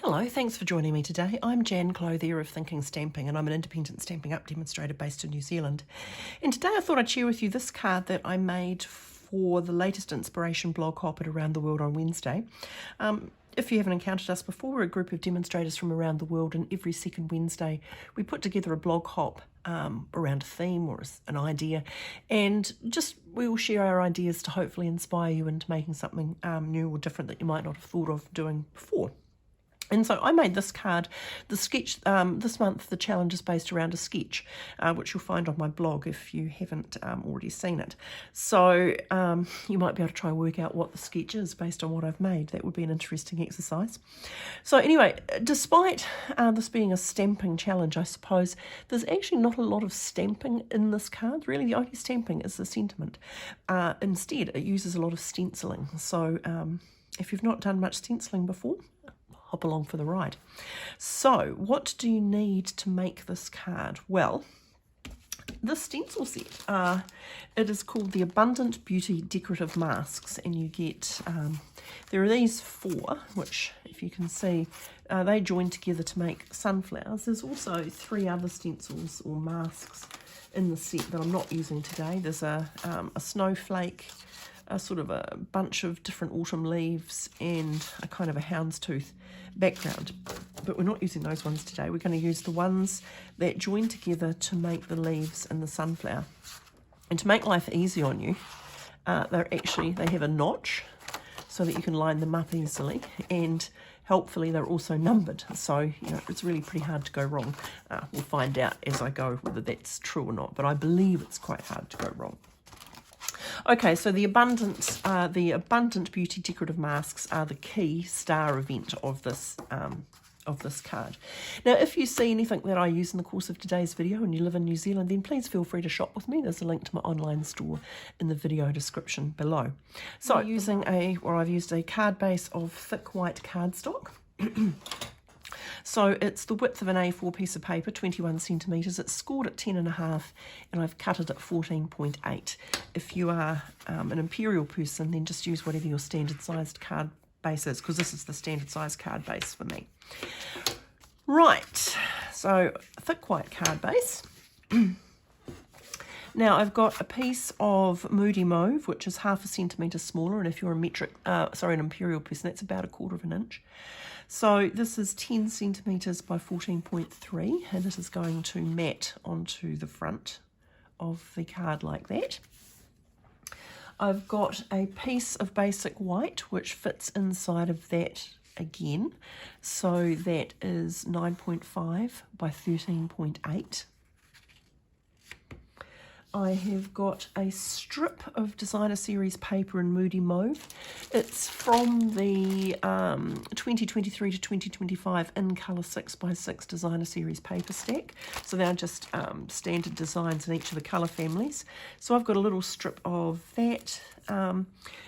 Hello, thanks for joining me today. I'm Jan Clothier of Thinking Stamping, and I'm an Independent Stampin Up demonstrator based in New Zealand. And today I thought I'd share with you this card that I made for the latest inspiration blog hop at Around the World on Wednesday. If you haven't encountered us before, we're a group of demonstrators from around the world, and every second Wednesday we put together a blog hop around a theme or an idea, and we will share our ideas to hopefully inspire you into making something new or different that you might not have thought of doing before. And so I made this card. The sketch, this month the challenge is based around a sketch, which you'll find on my blog if you haven't already seen it. So you might be able to try and work out what the sketch is based on what I've made. That would be an interesting exercise. So anyway, despite this being a stamping challenge, I suppose, there's actually not a lot of stamping in this card. Really, the only stamping is the sentiment. Instead, it uses a lot of stenciling. So if you've not done much stenciling before, hop along for the ride. So what do you need to make this card? Well, this stencil set, it is called the Abundant Beauty Decorative Masks, and you get, there are these four, which if you can see, they join together to make sunflowers. There's also three other stencils or masks in the set that I'm not using today. There's a snowflake, a sort of a bunch of different autumn leaves, and a kind of a houndstooth background, but we're not using those ones today. We're going to use the ones that join together to make the leaves and the sunflower. And to make life easy on you, they have a notch so that you can line them up easily, and helpfully they're also numbered, so it's really pretty hard to go wrong. We'll find out as I go whether that's true or not, but I believe it's quite hard to go wrong. Okay, so the Abundant Beauty Decorative Masks are the key star event of this card. Now, if you see anything that I use in the course of today's video and you live in New Zealand, then please feel free to shop with me. There's a link to my online store in the video description below. So I've used a card base of thick white cardstock. So it's the width of an A4 piece of paper, 21 centimetres. It's scored at 10.5, and I've cut it at 14.8. If you are an imperial person, then just use whatever your standard sized card base is, because this is the standard size card base for me. Right, so thick white card base. Now I've got a piece of Moody Mauve, which is 0.5 centimetre smaller, and if you're an imperial person, that's about 1/4 inch. So this is 10 centimetres by 14.3, and it is going to mat onto the front of the card like that. I've got a piece of basic white which fits inside of that again, so that is 9.5 by 13.8. I have got a strip of Designer Series paper in Moody Mauve. It's from the 2023 to 2025 in colour 6x6 Designer Series paper stack. So they're just standard designs in each of the colour families. So I've got a little strip of that.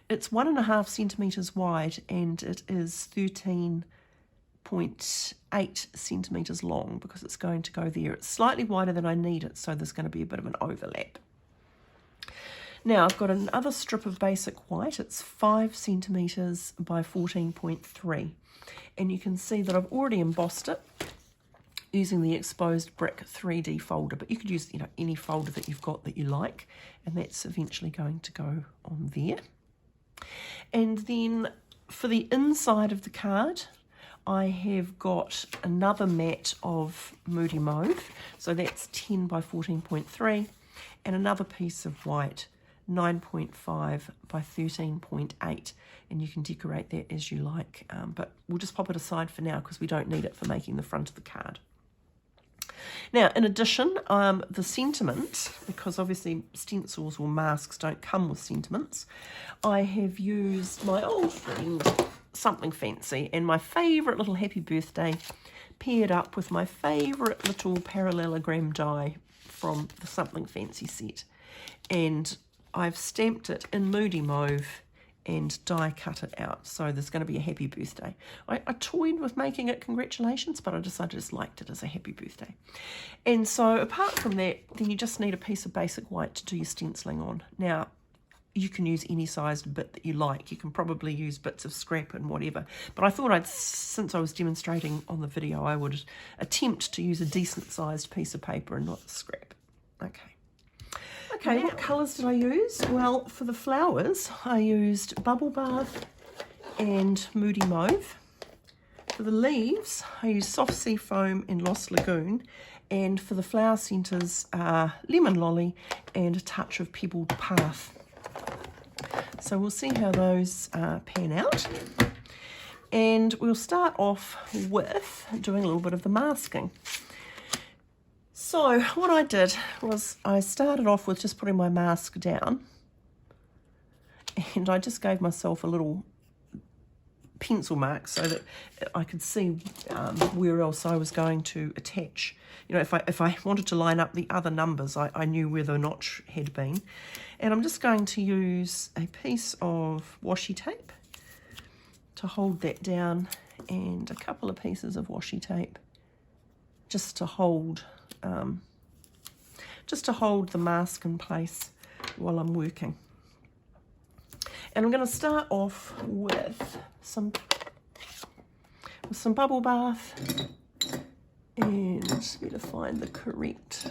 It's 1.5 centimetres wide, and it is 13.8 centimetres long, because it's going to go there. It's slightly wider than I need it, so there's going to be a bit of an overlap. Now I've got another strip of basic white. It's 5 centimetres by 14.3, and you can see that I've already embossed it using the exposed brick 3D folder, but you could use any folder that you've got that you like, and that's eventually going to go on there. And then for the inside of the card, I have got another mat of Moody Mauve, so that's 10 by 14.3, and another piece of white, 9.5 by 13.8, and you can decorate that as you like, but we'll just pop it aside for now because we don't need it for making the front of the card. Now, in addition, the sentiment, because obviously stencils or masks don't come with sentiments, I have used my old friend Something Fancy and my favourite little happy birthday paired up with my favourite little parallelogram die from the Something Fancy set. And I've stamped it in Moody Mauve and die cut it out, so there's going to be a happy birthday. I toyed with making it congratulations, but I decided I just liked it as a happy birthday. And so apart from that, then you just need a piece of basic white to do your stenciling on. Now, you can use any sized bit that you like. You can probably use bits of scrap and whatever. But I thought since I was demonstrating on the video, I would attempt to use a decent sized piece of paper and not scrap. Okay, what colours did I use? Well, for the flowers, I used Bubble Bath and Moody Mauve. For the leaves, I used Soft Sea Foam and Lost Lagoon. And for the flower centres, Lemon Lolly and a touch of Pebbled Path. So we'll see how those pan out. And we'll start off with doing a little bit of the masking. So what I did was I started off with just putting my mask down, and I just gave myself a little pencil mark so that I could see where else I was going to attach. You know, if I wanted to line up the other numbers, I knew where the notch had been. And I'm just going to use a piece of washi tape to hold that down, and a couple of pieces of washi tape just to hold the mask in place while I'm working. And I'm going to start off with some Bubble Bath, and just need to find the correct.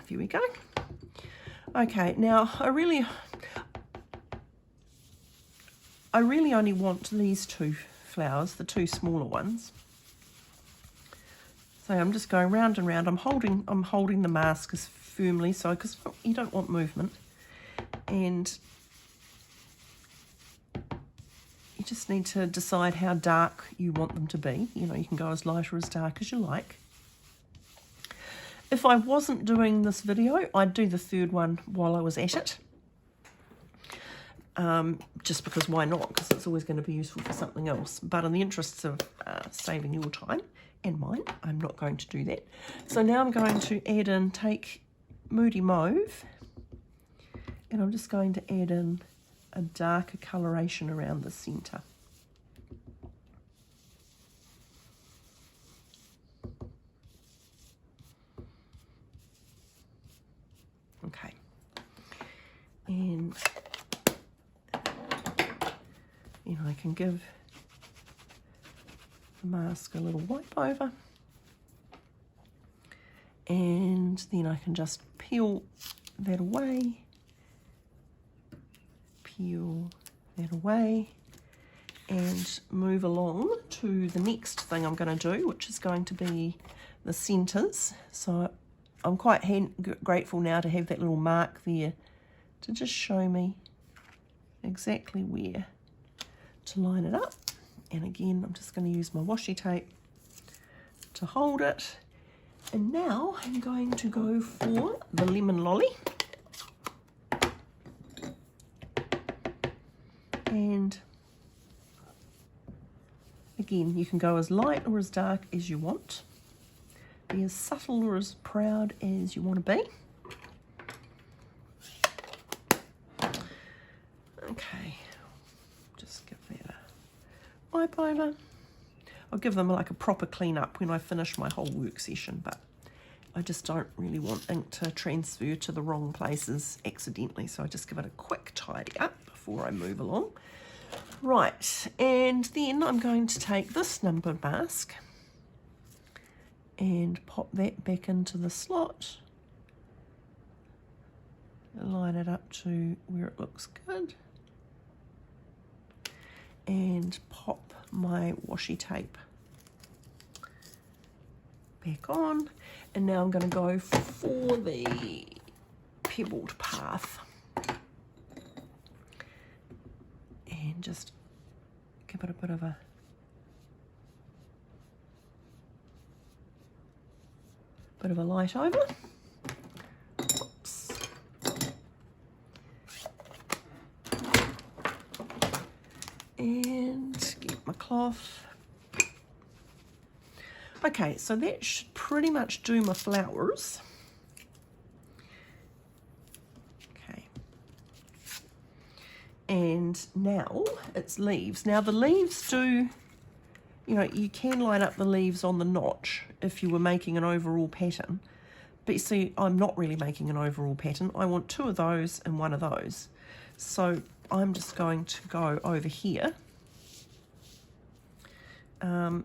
Here we go. Okay, now I really only want these two flowers, the two smaller ones. So I'm just going round and round. I'm holding the mask as firmly, so because you don't want movement, and you just need to decide how dark you want them to be. You know, you can go as light or as dark as you like. If I wasn't doing this video, I'd do the third one while I was at it. Just because why not? Because it's always going to be useful for something else. But in the interests of saving your time and mine, I'm not going to do that. So now I'm going to take Moody Mauve, and I'm just going to add in a darker coloration around the centre. Okay, and I can give the mask a little wipe over, and then I can just peel that away, and move along to the next thing I'm going to do, which is going to be the centres. So I'm quite grateful now to have that little mark there to just show me exactly where to line it up. And again, I'm just going to use my washi tape to hold it. And now I'm going to go for the Lemon Lolly. And again, you can go as light or as dark as you want. Be as subtle or as proud as you want to be. Okay, just give that a wipe over. I'll give them like a proper clean up when I finish my whole work session, but I just don't really want ink to transfer to the wrong places accidentally, so I just give it a quick tidy up before I move along. Right, and then I'm going to take this numbered mask and pop that back into the slot, line it up to where it looks good, and pop my washi tape back on. And now I'm going to go for the Pebbled Path and just give it a bit of a light over. Whoops. And get my cloth. Okay, so that should pretty much do my flowers. Okay. And now it's leaves. Now the leaves do, you know, you can line up the leaves on the notch if you were making an overall pattern, But you see, I'm not really making an overall pattern. I want 2 of those and 1 of those. So I'm just going to go over here. Yeah,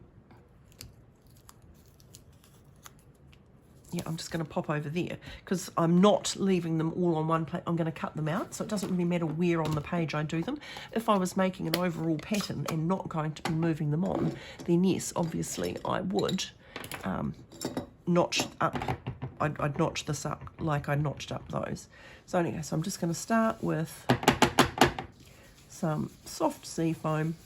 I'm just going to pop over there because I'm not leaving them all on one plate. I'm going to cut them out, so it doesn't really matter where on the page I do them. If I was making an overall pattern and not going to be moving them on, then yes, obviously I would notch up. I'd notch this up like I notched up those. So anyway, so I'm just going to start with some soft seafoam.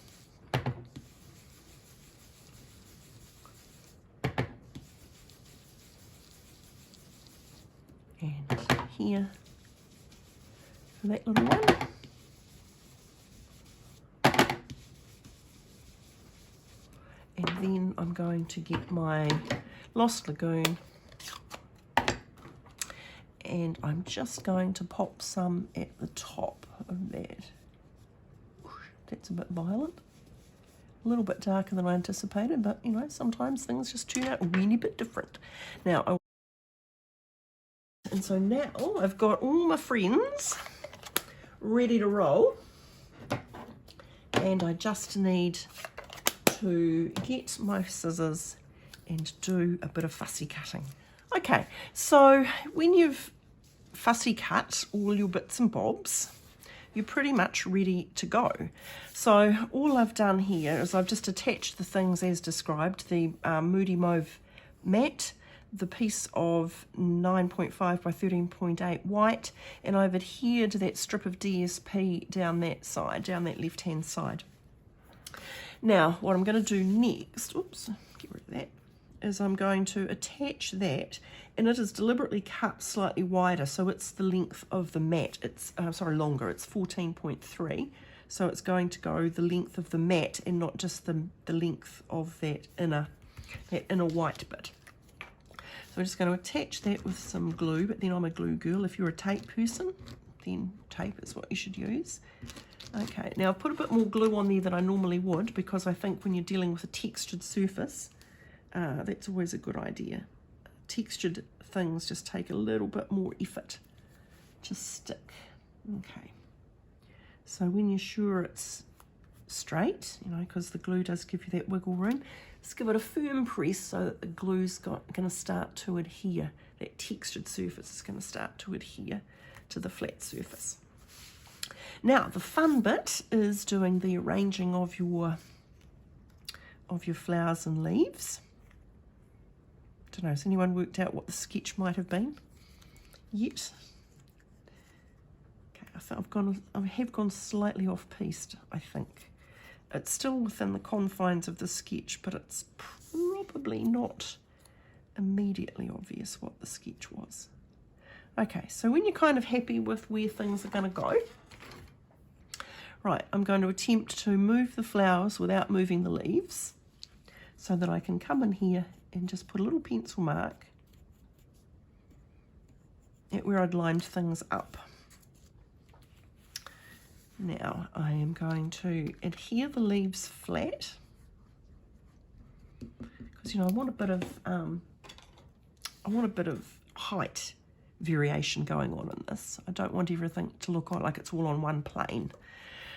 And here for that little one. And then I'm going to get my Lost Lagoon, and I'm just going to pop some at the top of that. That's a bit violent. A little bit darker than I anticipated, but you know, sometimes things just turn out really bit different. And so now I've got all my friends ready to roll, and I just need to get my scissors and do a bit of fussy cutting. Okay, so when you've fussy cut all your bits and bobs, you're pretty much ready to go. So all I've done here is I've just attached the things as described, the Moody Mauve matte, the piece of 9.5 by 13.8 white, and I've adhered that strip of DSP down that side, down that left hand side. Now what I'm going to do next, oops, get rid of that, is I'm going to attach that, and it is deliberately cut slightly wider, so it's the length of the mat. It's longer, it's 14.3, so it's going to go the length of the mat and not just the length of that inner white bit. So I'm just going to attach that with some glue, but then I'm a glue girl. If you're a tape person, then tape is what you should use. Okay, now I've put a bit more glue on there than I normally would, because I think when you're dealing with a textured surface, that's always a good idea. Textured things just take a little bit more effort to stick. Okay, so when you're sure it's straight, you know, because the glue does give you that wiggle room, just give it a firm press so that the glue's going to start to adhere. That textured surface is going to start to adhere to the flat surface. Now the fun bit is doing the arranging of your flowers and leaves. Don't know, has anyone worked out what the sketch might have been yet? Okay, I have gone slightly off-piste, I think. It's still within the confines of the sketch, but it's probably not immediately obvious what the sketch was. Okay, so when you're kind of happy with where things are going to go, right, I'm going to attempt to move the flowers without moving the leaves, so that I can come in here and just put a little pencil mark at where I'd lined things up. Now I am going to adhere the leaves flat, because you know I want a bit of height variation going on in this. I don't want everything to look like it's all on one plane.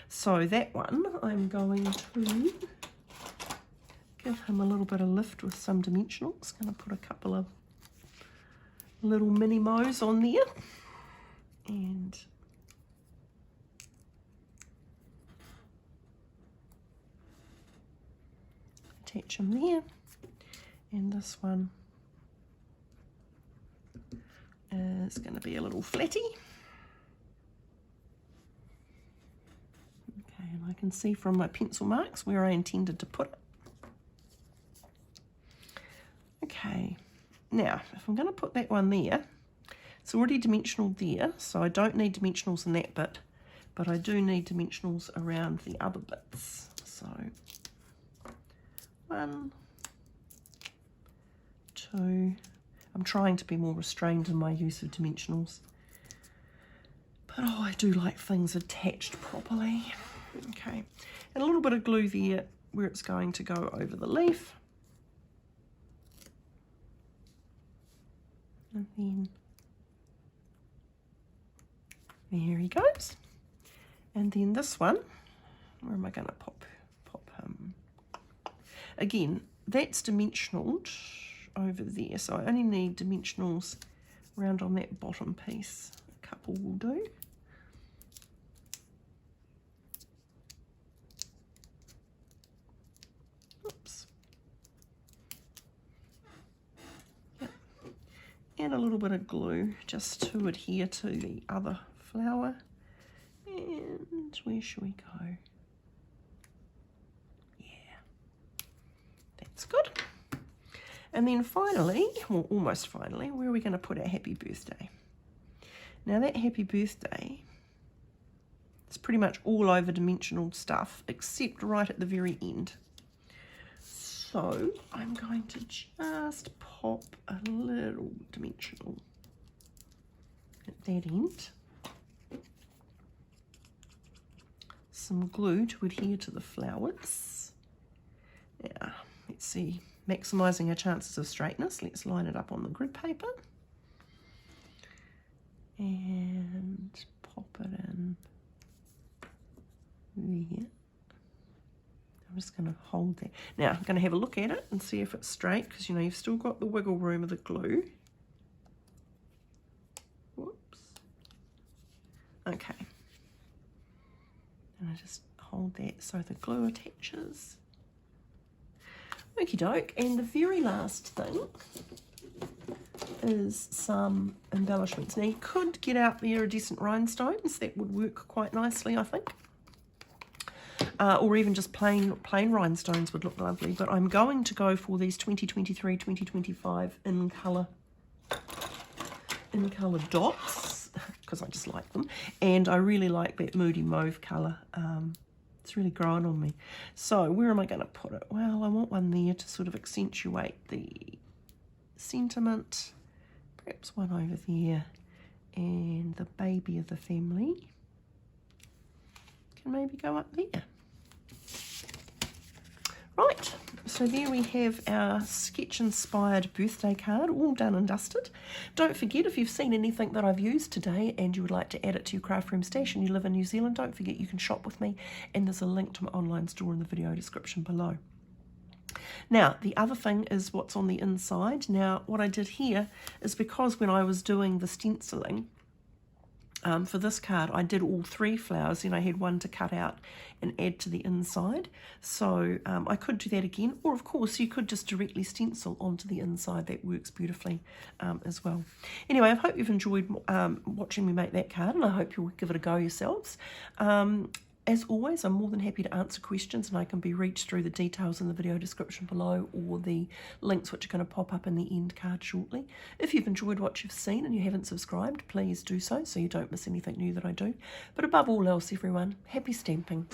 So that one I'm going to give him a little bit of lift with some dimensionals. Going to put a couple of little mini mows on there, and attach them there. And this one is going to be a little flatty. Okay, and I can see from my pencil marks where I intended to put it. Okay, now if I'm going to put that one there, it's already dimensional there, so I don't need dimensionals in that bit, but I do need dimensionals around the other bits. So 1, 2, I'm trying to be more restrained in my use of dimensionals, but oh, I do like things attached properly. Okay, and a little bit of glue there where it's going to go over the leaf. And then there he goes. And then this one, where am I going to pop him? Again, that's dimensionaled over there, so I only need dimensionals around on that bottom piece. A couple will do. Oops. Yep. And a little bit of glue just to adhere to the other flower. And where should we go? Yeah, that's good. And then finally, well, almost finally, where are we going to put our happy birthday? Now that happy birthday, it's pretty much all over dimensional stuff, except right at the very end. So I'm going to just pop a little dimensional at that end. Some glue to adhere to the flowers. Now, let's see, maximising our chances of straightness. Let's line it up on the grid paper. And pop it in there. I'm just going to hold that. Now, I'm going to have a look at it and see if it's straight, because, you know, you've still got the wiggle room of the glue. Whoops. Okay. And I just hold that so the glue attaches. Okie doke. And the very last thing is some embellishments. Now you could get out there a decent rhinestones. That would work quite nicely, I think. Or even just plain rhinestones would look lovely. But I'm going to go for these 2023, 2025 in colour dots, because I just like them, and I really like that moody mauve colour. It's really growing on me. So where am I going to put it? Well, I want one there to sort of accentuate the sentiment, perhaps one over there, and the baby of the family can maybe go up there. Right, so there we have our sketch-inspired birthday card, all done and dusted. Don't forget, if you've seen anything that I've used today and you would like to add it to your craft room stash and you live in New Zealand, don't forget you can shop with me, and there's a link to my online store in the video description below. Now, the other thing is what's on the inside. Now, what I did here is, because when I was doing the stenciling, for this card, I did all 3 flowers, and I had one to cut out and add to the inside. So I could do that again, or of course you could just directly stencil onto the inside. That works beautifully as well. Anyway, I hope you've enjoyed watching me make that card, and I hope you'll give it a go yourselves. As always, I'm more than happy to answer questions, and I can be reached through the details in the video description below, or the links which are going to pop up in the end card shortly. If you've enjoyed what you've seen and you haven't subscribed, please do so you don't miss anything new that I do. But above all else, everyone, happy stamping.